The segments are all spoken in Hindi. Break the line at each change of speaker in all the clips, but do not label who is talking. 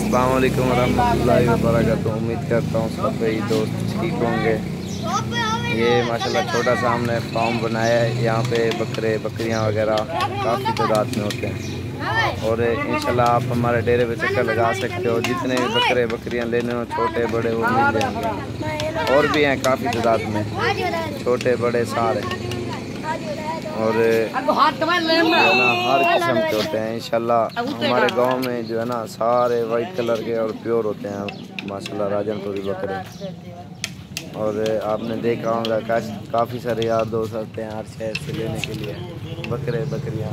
अस्सलाम वालेकुम रहमतुल्लाहि व बरकातुहू। उम्मीद करता हूँ सब भाई दोस्त ठीक होंगे। ये माशाल्लाह छोटा सा हमने फार्म बनाया है। यहाँ पे बकरे बकरियाँ वगैरह काफ़ी तादाद में होते हैं और इंशाल्लाह आप हमारे डेरे पे चक्कर लगा सकते हो। जितने भी बकरे बकरियाँ लेने हो छोटे बड़े वो मिल जाएंगे और भी हैं काफ़ी तादाद में, छोटे बड़े सारे, और ना हर किस्म के होते हैं। इंशाल्लाह हमारे गांव में जो है ना सारे वाइट कलर के और प्योर होते हैं माशाल्लाह राजनपुरी बकरे। और आपने देखा होगा काफ़ी सारे यार दोस्त आते हैं हर शहर से लेने के लिए बकरे बकरियां।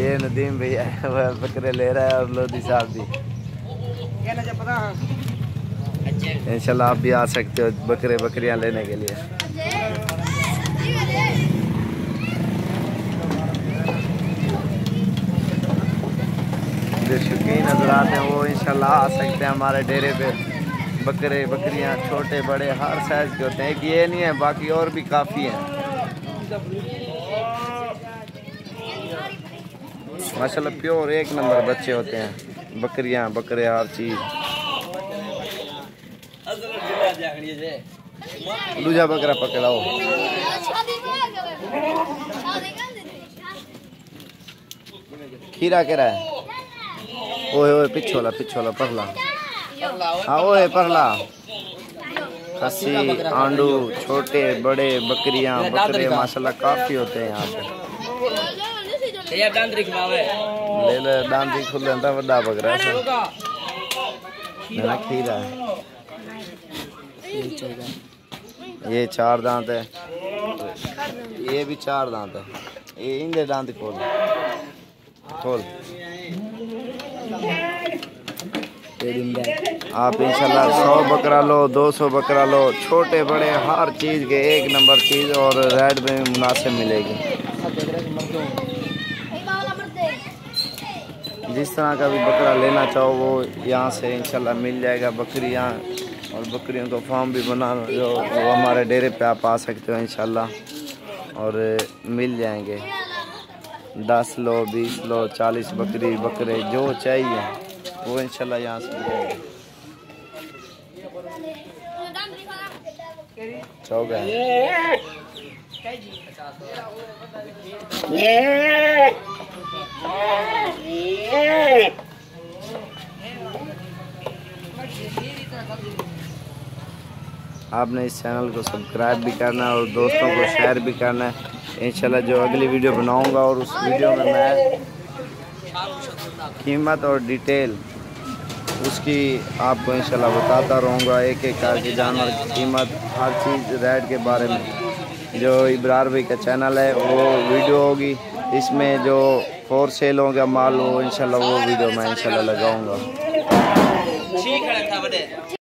ये नदीम भैया वह बकरे ले रहा है और लोधी साहब भी। इंशाल्लाह आप भी आ सकते हो बकरे बकरियां लेने के लिए। जो शौकीन हज़रात हैं वो इंशाल्लाह आ सकते हैं हमारे डेरे पे। बकरे बकरियां छोटे बड़े हर साइज़ के होते हैं, एक ये नहीं है बाकी और भी काफ़ी हैं माशाल्लाह। प्योर एक नंबर बच्चे होते हैं बकरियां बकरे हर चीज़। दूजा बकरा पकड़ाओ। खीरा केरा है ओए ओए पिछोला पहला। हाँ ओए पहला खस्सी आंडू छोटे बड़े बकरियां बकरे माशाल्लाह काफ़ी होते हैं यहाँ पे। ले ले डांडी खुले बड़ा बकरा है खीरा है। ये 4 दांत है, ये भी 4 दांत है। ये इनके दांत खोल आप इंशाल्लाह 100 बकरा लो 200 बकरा लो, छोटे बड़े हर चीज़ के एक नंबर चीज़ और रेट में मुनासिब मिलेगी। जिस तरह का भी बकरा लेना चाहो वो यहाँ से इंशाल्लाह मिल जाएगा। बकरियाँ और बकरियों को फार्म भी बना जो वो हमारे डेरे पे आप आ सकते हो इंशाल्लाह और मिल जाएंगे। 10 लो 20 लो 40 बकरी बकरे जो चाहिए वो इंशाल्लाह यहाँ से मिल जाएंगे। चौगा आपने इस चैनल को सब्सक्राइब भी करना है और दोस्तों को शेयर भी करना है। इंशाल्लाह जो अगली वीडियो बनाऊंगा और उस वीडियो में मैं कीमत और डिटेल उसकी आपको इंशाल्लाह बताता रहूँगा। एक एक करके जानवर की कीमत हर चीज़ रेट के बारे में। जो इब्रार भाई का चैनल है वो वीडियो होगी, इसमें जो फॉर सेल होगा माल वो इंशाल्लाह वो वीडियो मैं इंशाल्लाह लगाऊंगा।